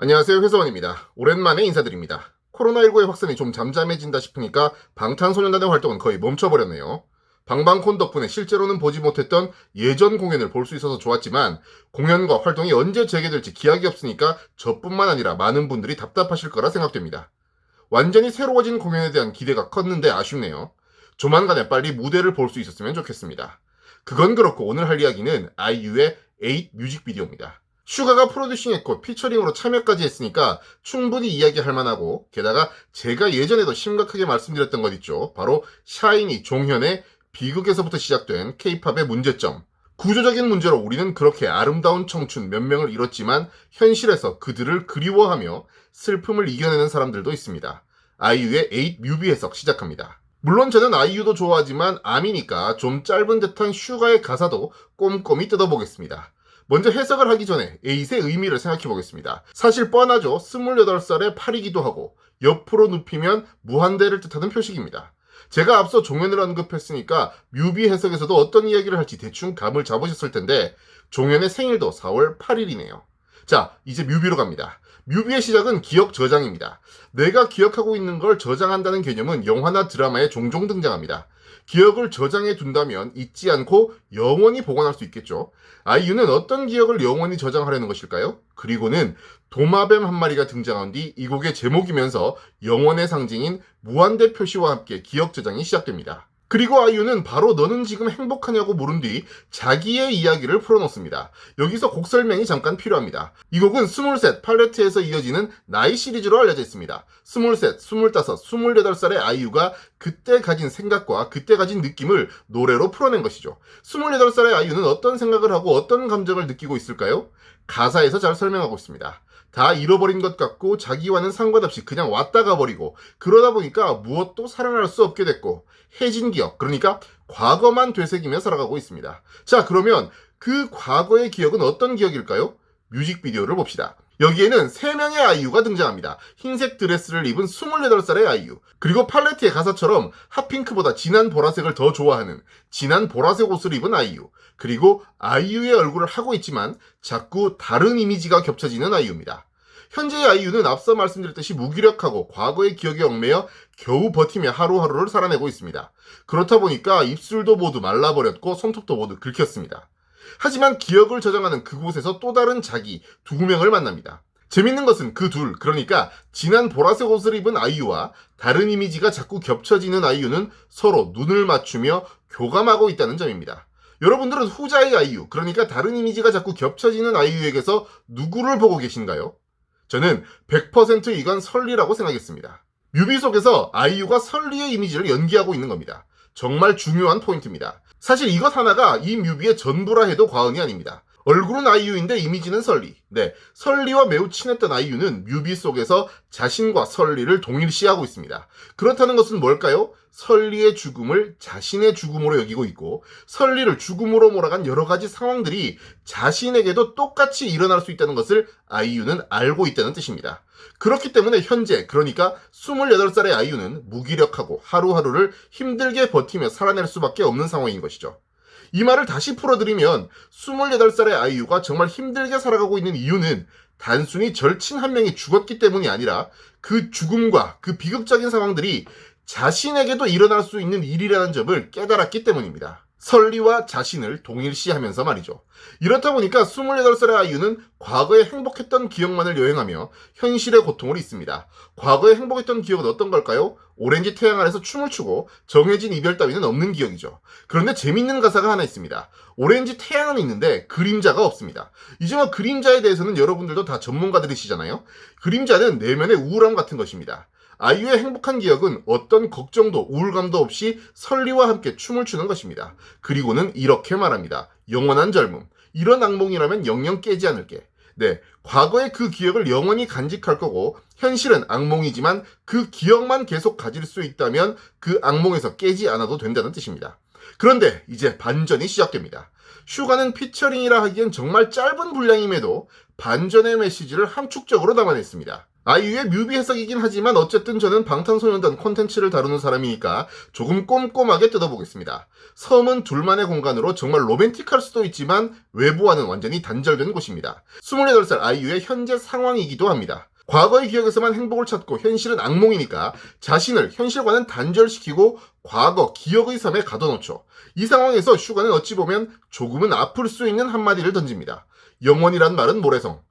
안녕하세요, 회사원입니다. 오랜만에 인사드립니다. 코로나19의 확산이 좀 잠잠해진다 싶으니까 방탄소년단의 활동은 거의 멈춰버렸네요. 방방콘 덕분에 실제로는 보지 못했던 예전 공연을 볼 수 있어서 좋았지만 공연과 활동이 언제 재개될지 기약이 없으니까 저뿐만 아니라 많은 분들이 답답하실 거라 생각됩니다. 완전히 새로워진 공연에 대한 기대가 컸는데 아쉽네요. 조만간에 빨리 무대를 볼 수 있었으면 좋겠습니다. 그건 그렇고 오늘 할 이야기는 아이유의 8 뮤직비디오입니다. 슈가가 프로듀싱했고 피처링으로 참여까지 했으니까 충분히 이야기할 만하고, 게다가 제가 예전에도 심각하게 말씀드렸던 것 있죠. 바로 샤이니, 종현의 비극에서부터 시작된 케이팝의 문제점. 구조적인 문제로 우리는 그렇게 아름다운 청춘 몇 명을 잃었지만 현실에서 그들을 그리워하며 슬픔을 이겨내는 사람들도 있습니다. 아이유의 8 뮤비 해석 시작합니다. 물론 저는 아이유도 좋아하지만 암이니까 좀 짧은 듯한 슈가의 가사도 꼼꼼히 뜯어보겠습니다. 먼저 해석을 하기 전에 8의 의미를 생각해 보겠습니다. 사실 뻔하죠. 28살의 팔이기도 하고 옆으로 눕히면 무한대를 뜻하는 표식입니다. 제가 앞서 종현을 언급했으니까 뮤비 해석에서도 어떤 이야기를 할지 대충 감을 잡으셨을 텐데 종현의 생일도 4월 8일이네요. 자, 이제 뮤비로 갑니다. 뮤비의 시작은 기억 저장입니다. 내가 기억하고 있는 걸 저장한다는 개념은 영화나 드라마에 종종 등장합니다. 기억을 저장해 둔다면 잊지 않고 영원히 보관할 수 있겠죠. 아이유는 어떤 기억을 영원히 저장하려는 것일까요? 그리고는 도마뱀 한 마리가 등장한 뒤 이 곡의 제목이면서 영원의 상징인 무한대 표시와 함께 기억 저장이 시작됩니다. 그리고 아이유는 바로 너는 지금 행복하냐고 물은 뒤 자기의 이야기를 풀어놓습니다. 여기서 곡 설명이 잠깐 필요합니다. 이 곡은 23 팔레트에서 이어지는 나이 시리즈로 알려져 있습니다. 23, 25, 28살의 아이유가 그때 가진 생각과 그때 가진 느낌을 노래로 풀어낸 것이죠. 28살의 아이유는 어떤 생각을 하고 어떤 감정을 느끼고 있을까요? 가사에서 잘 설명하고 있습니다. 다 잃어버린 것 같고 자기와는 상관없이 그냥 왔다가 버리고, 그러다 보니까 무엇도 사랑할 수 없게 됐고 해진 기억, 그러니까 과거만 되새기며 살아가고 있습니다. 자, 그러면 그 과거의 기억은 어떤 기억일까요? 뮤직비디오를 봅시다. 여기에는 3명의 아이유가 등장합니다. 흰색 드레스를 입은 28살의 아이유, 그리고 팔레트의 가사처럼 핫핑크보다 진한 보라색을 더 좋아하는 진한 보라색 옷을 입은 아이유, 그리고 아이유의 얼굴을 하고 있지만 자꾸 다른 이미지가 겹쳐지는 아이유입니다. 현재의 아이유는 앞서 말씀드렸듯이 무기력하고 과거의 기억에 얽매여 겨우 버티며 하루하루를 살아내고 있습니다. 그렇다 보니까 입술도 모두 말라버렸고 손톱도 모두 긁혔습니다. 하지만 기억을 저장하는 그곳에서 또 다른 자기 2명을 만납니다. 재밌는 것은 그 둘, 그러니까 진한 보라색 옷을 입은 아이유와 다른 이미지가 자꾸 겹쳐지는 아이유는 서로 눈을 맞추며 교감하고 있다는 점입니다. 여러분들은 후자의 아이유, 그러니까 다른 이미지가 자꾸 겹쳐지는 아이유에게서 누구를 보고 계신가요? 저는 100% 이건 설리라고 생각했습니다. 뮤비 속에서 아이유가 설리의 이미지를 연기하고 있는 겁니다. 정말 중요한 포인트입니다. 사실 이것 하나가 이 뮤비의 전부라 해도 과언이 아닙니다. 얼굴은 아이유인데 이미지는 설리. 네, 설리와 매우 친했던 아이유는 뮤비 속에서 자신과 설리를 동일시하고 있습니다. 그렇다는 것은 뭘까요? 설리의 죽음을 자신의 죽음으로 여기고 있고, 설리를 죽음으로 몰아간 여러 가지 상황들이 자신에게도 똑같이 일어날 수 있다는 것을 아이유는 알고 있다는 뜻입니다. 그렇기 때문에 현재, 그러니까 28살의 아이유는 무기력하고 하루하루를 힘들게 버티며 살아낼 수밖에 없는 상황인 것이죠. 이 말을 다시 풀어드리면 28살의 아이유가 정말 힘들게 살아가고 있는 이유는 단순히 절친 한 명이 죽었기 때문이 아니라 그 죽음과 그 비극적인 상황들이 자신에게도 일어날 수 있는 일이라는 점을 깨달았기 때문입니다. 설리와 자신을 동일시하면서 말이죠. 이렇다 보니까 28살의 아이유는 과거에 행복했던 기억만을 여행하며 현실의 고통을 잊습니다. 과거에 행복했던 기억은 어떤 걸까요? 오렌지 태양 아래서 춤을 추고 정해진 이별 따위는 없는 기억이죠. 그런데 재밌는 가사가 하나 있습니다. 오렌지 태양은 있는데 그림자가 없습니다. 이제 그림자에 대해서는 여러분들도 다 전문가들이시잖아요. 그림자는 내면의 우울함 같은 것입니다. 아이유의 행복한 기억은 어떤 걱정도 우울감도 없이 설리와 함께 춤을 추는 것입니다. 그리고는 이렇게 말합니다. 영원한 젊음. 이런 악몽이라면 영영 깨지 않을게. 네, 과거의 그 기억을 영원히 간직할 거고 현실은 악몽이지만 그 기억만 계속 가질 수 있다면 그 악몽에서 깨지 않아도 된다는 뜻입니다. 그런데 이제 반전이 시작됩니다. 슈가는 피처링이라 하기엔 정말 짧은 분량임에도 반전의 메시지를 함축적으로 담아냈습니다. 아이유의 뮤비 해석이긴 하지만 어쨌든 저는 방탄소년단 콘텐츠를 다루는 사람이니까 조금 꼼꼼하게 뜯어보겠습니다. 섬은 둘만의 공간으로 정말 로맨틱할 수도 있지만 외부와는 완전히 단절된 곳입니다. 28살 아이유의 현재 상황이기도 합니다. 과거의 기억에서만 행복을 찾고 현실은 악몽이니까 자신을 현실과는 단절시키고 과거, 기억의 섬에 가둬놓죠. 이 상황에서 슈가는 어찌 보면 조금은 아플 수 있는 한마디를 던집니다. 영원이란 말은 모래성.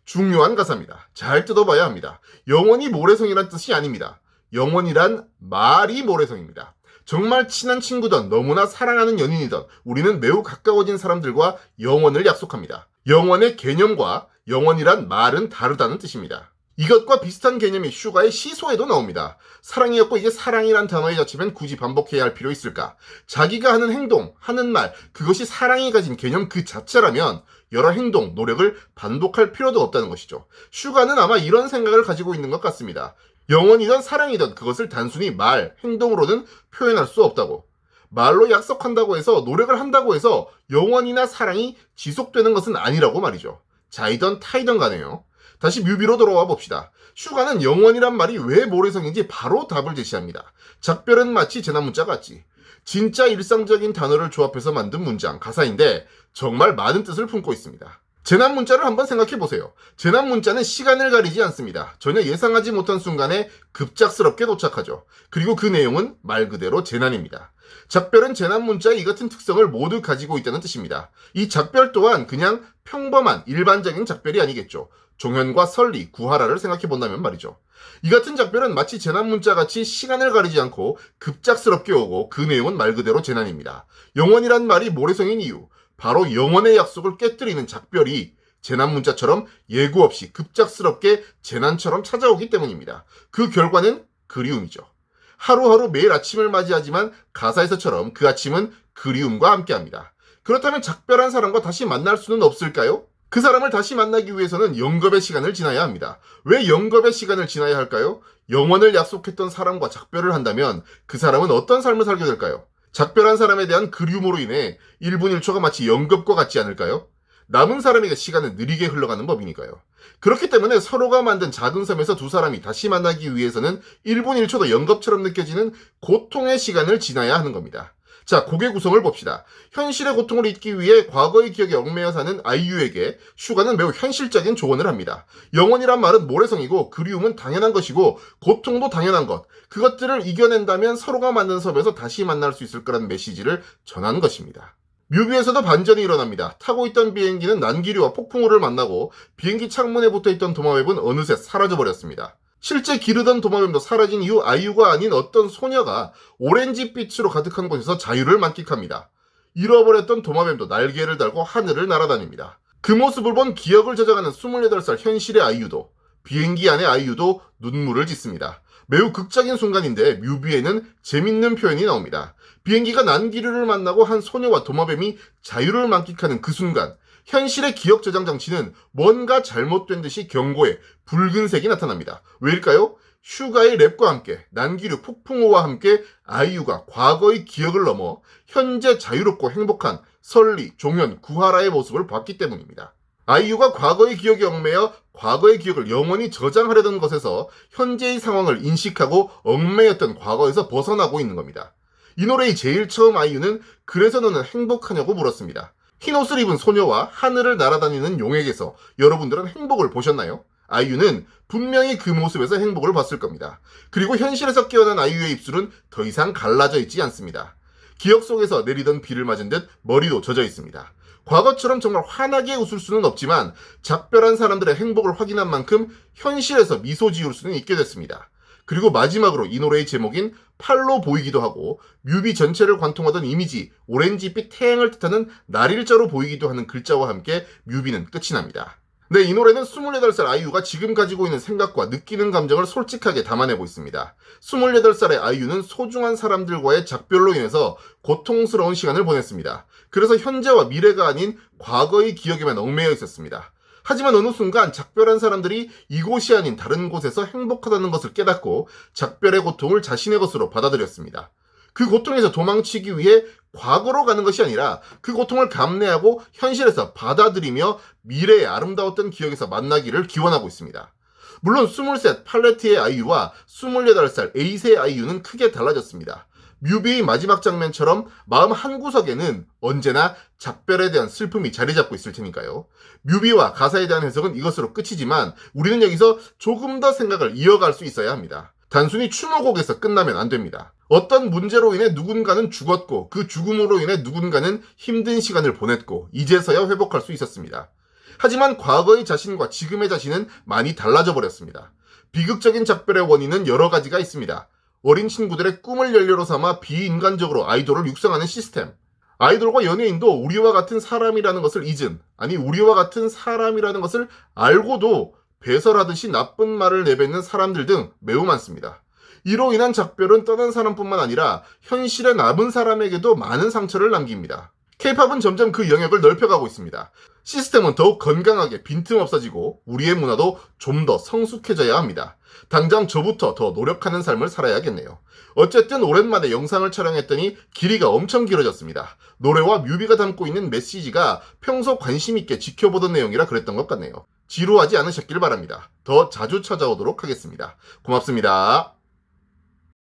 중요한 가사입니다. 잘 뜯어봐야 합니다. 영원히 모래성이란 뜻이 아닙니다. 영원이란 말이 모래성입니다. 정말 친한 친구든 너무나 사랑하는 연인이든 우리는 매우 가까워진 사람들과 영원을 약속합니다. 영원의 개념과 영원이란 말은 다르다는 뜻입니다. 이것과 비슷한 개념이 슈가의 시소에도 나옵니다. 사랑이었고 이게 사랑이란 단어의 자체면 굳이 반복해야 할 필요 있을까? 자기가 하는 행동, 하는 말, 그것이 사랑이 가진 개념 그 자체라면 여러 행동, 노력을 반복할 필요도 없다는 것이죠. 슈가는 아마 이런 생각을 가지고 있는 것 같습니다. 영원이든 사랑이든 그것을 단순히 말, 행동으로는 표현할 수 없다고. 말로 약속한다고 해서 노력을 한다고 해서 영원이나 사랑이 지속되는 것은 아니라고 말이죠. 자이던 타이던 간에요. 다시 뮤비로 돌아와 봅시다. 슈가는 영원이란 말이 왜 모래성인지 바로 답을 제시합니다. 작별은 마치 재난문자 같지. 진짜 일상적인 단어를 조합해서 만든 문장, 가사인데 정말 많은 뜻을 품고 있습니다. 재난문자를 한번 생각해보세요. 재난문자는 시간을 가리지 않습니다. 전혀 예상하지 못한 순간에 급작스럽게 도착하죠. 그리고 그 내용은 말 그대로 재난입니다. 작별은 재난문자의 이 같은 특성을 모두 가지고 있다는 뜻입니다. 이 작별 또한 그냥 평범한 일반적인 작별이 아니겠죠. 종현과 설리, 구하라를 생각해본다면 말이죠. 이 같은 작별은 마치 재난문자같이 시간을 가리지 않고 급작스럽게 오고 그 내용은 말 그대로 재난입니다. 영원이란 말이 모래성인 이유, 바로 영원의 약속을 깨뜨리는 작별이 재난문자처럼 예고 없이 급작스럽게 재난처럼 찾아오기 때문입니다. 그 결과는 그리움이죠. 하루하루 매일 아침을 맞이하지만 가사에서처럼 그 아침은 그리움과 함께합니다. 그렇다면 작별한 사람과 다시 만날 수는 없을까요? 그 사람을 다시 만나기 위해서는 영겁의 시간을 지나야 합니다. 왜 영겁의 시간을 지나야 할까요? 영원을 약속했던 사람과 작별을 한다면 그 사람은 어떤 삶을 살게 될까요? 작별한 사람에 대한 그리움으로 인해 1분 1초가 마치 영겁과 같지 않을까요? 남은 사람에게 시간은 느리게 흘러가는 법이니까요. 그렇기 때문에 서로가 만든 작은 섬에서 두 사람이 다시 만나기 위해서는 1분 1초도 영겁처럼 느껴지는 고통의 시간을 지나야 하는 겁니다. 자, 곡의 구성을 봅시다. 현실의 고통을 잊기 위해 과거의 기억에 얽매여 사는 아이유에게 슈가는 매우 현실적인 조언을 합니다. 영원이란 말은 모래성이고 그리움은 당연한 것이고 고통도 당연한 것. 그것들을 이겨낸다면 서로가 만든 섬에서 다시 만날 수 있을 거라는 메시지를 전한 것입니다. 뮤비에서도 반전이 일어납니다. 타고 있던 비행기는 난기류와 폭풍우를 만나고 비행기 창문에 붙어있던 도마뱀은 어느새 사라져버렸습니다. 실제 기르던 도마뱀도 사라진 이후 아이유가 아닌 어떤 소녀가 오렌지빛으로 가득한 곳에서 자유를 만끽합니다. 잃어버렸던 도마뱀도 날개를 달고 하늘을 날아다닙니다. 그 모습을 본 기억을 저장하는 28살 현실의 아이유도, 비행기 안의 아이유도 눈물을 짓습니다. 매우 극적인 순간인데 뮤비에는 재밌는 표현이 나옵니다. 비행기가 난기류를 만나고 한 소녀와 도마뱀이 자유를 만끽하는 그 순간, 현실의 기억 저장 장치는 뭔가 잘못된 듯이 경고에 붉은색이 나타납니다. 왜일까요? 슈가의 랩과 함께 난기류 폭풍우와 함께 아이유가 과거의 기억을 넘어 현재 자유롭고 행복한 설리, 종현, 구하라의 모습을 봤기 때문입니다. 아이유가 과거의 기억에 얽매여 과거의 기억을 영원히 저장하려던 것에서 현재의 상황을 인식하고 얽매였던 과거에서 벗어나고 있는 겁니다. 이 노래의 제일 처음 아이유는 그래서 너는 행복하냐고 물었습니다. 흰옷을 입은 소녀와 하늘을 날아다니는 용에게서 여러분들은 행복을 보셨나요? 아이유는 분명히 그 모습에서 행복을 봤을 겁니다. 그리고 현실에서 깨어난 아이유의 입술은 더 이상 갈라져 있지 않습니다. 기억 속에서 내리던 비를 맞은 듯 머리도 젖어 있습니다. 과거처럼 정말 환하게 웃을 수는 없지만 작별한 사람들의 행복을 확인한 만큼 현실에서 미소 지을 수는 있게 됐습니다. 그리고 마지막으로 이 노래의 제목인 팔로 보이기도 하고 뮤비 전체를 관통하던 이미지 오렌지빛 태양을 뜻하는 날일자로 보이기도 하는 글자와 함께 뮤비는 끝이 납니다. 네, 이 노래는 28살 아이유가 지금 가지고 있는 생각과 느끼는 감정을 솔직하게 담아내고 있습니다. 28살의 아이유는 소중한 사람들과의 작별로 인해서 고통스러운 시간을 보냈습니다. 그래서 현재와 미래가 아닌 과거의 기억에만 얽매여 있었습니다. 하지만 어느 순간 작별한 사람들이 이곳이 아닌 다른 곳에서 행복하다는 것을 깨닫고 작별의 고통을 자신의 것으로 받아들였습니다. 그 고통에서 도망치기 위해 과거로 가는 것이 아니라 그 고통을 감내하고 현실에서 받아들이며 미래의 아름다웠던 기억에서 만나기를 기원하고 있습니다. 물론 23 팔레트의 아이유와 28살 에이스의 아이유는 크게 달라졌습니다. 뮤비의 마지막 장면처럼 마음 한구석에는 언제나 작별에 대한 슬픔이 자리 잡고 있을 테니까요. 뮤비와 가사에 대한 해석은 이것으로 끝이지만 우리는 여기서 조금 더 생각을 이어갈 수 있어야 합니다. 단순히 추모곡에서 끝나면 안 됩니다. 어떤 문제로 인해 누군가는 죽었고 그 죽음으로 인해 누군가는 힘든 시간을 보냈고 이제서야 회복할 수 있었습니다. 하지만 과거의 자신과 지금의 자신은 많이 달라져 버렸습니다. 비극적인 작별의 원인은 여러 가지가 있습니다. 어린 친구들의 꿈을 연료로 삼아 비인간적으로 아이돌을 육성하는 시스템. 아이돌과 연예인도 우리와 같은 사람이라는 것을 잊은, 아니 우리와 같은 사람이라는 것을 알고도 배설하듯이 나쁜 말을 내뱉는 사람들 등 매우 많습니다. 이로 인한 작별은 떠난 사람뿐만 아니라 현실에 남은 사람에게도 많은 상처를 남깁니다. K-팝은 점점 그 영역을 넓혀가고 있습니다. 시스템은 더욱 건강하게 빈틈없어지고 우리의 문화도 좀 더 성숙해져야 합니다. 당장 저부터 더 노력하는 삶을 살아야겠네요. 어쨌든 오랜만에 영상을 촬영했더니 길이가 엄청 길어졌습니다. 노래와 뮤비가 담고 있는 메시지가 평소 관심 있게 지켜보던 내용이라 그랬던 것 같네요. 지루하지 않으셨길 바랍니다. 더 자주 찾아오도록 하겠습니다. 고맙습니다.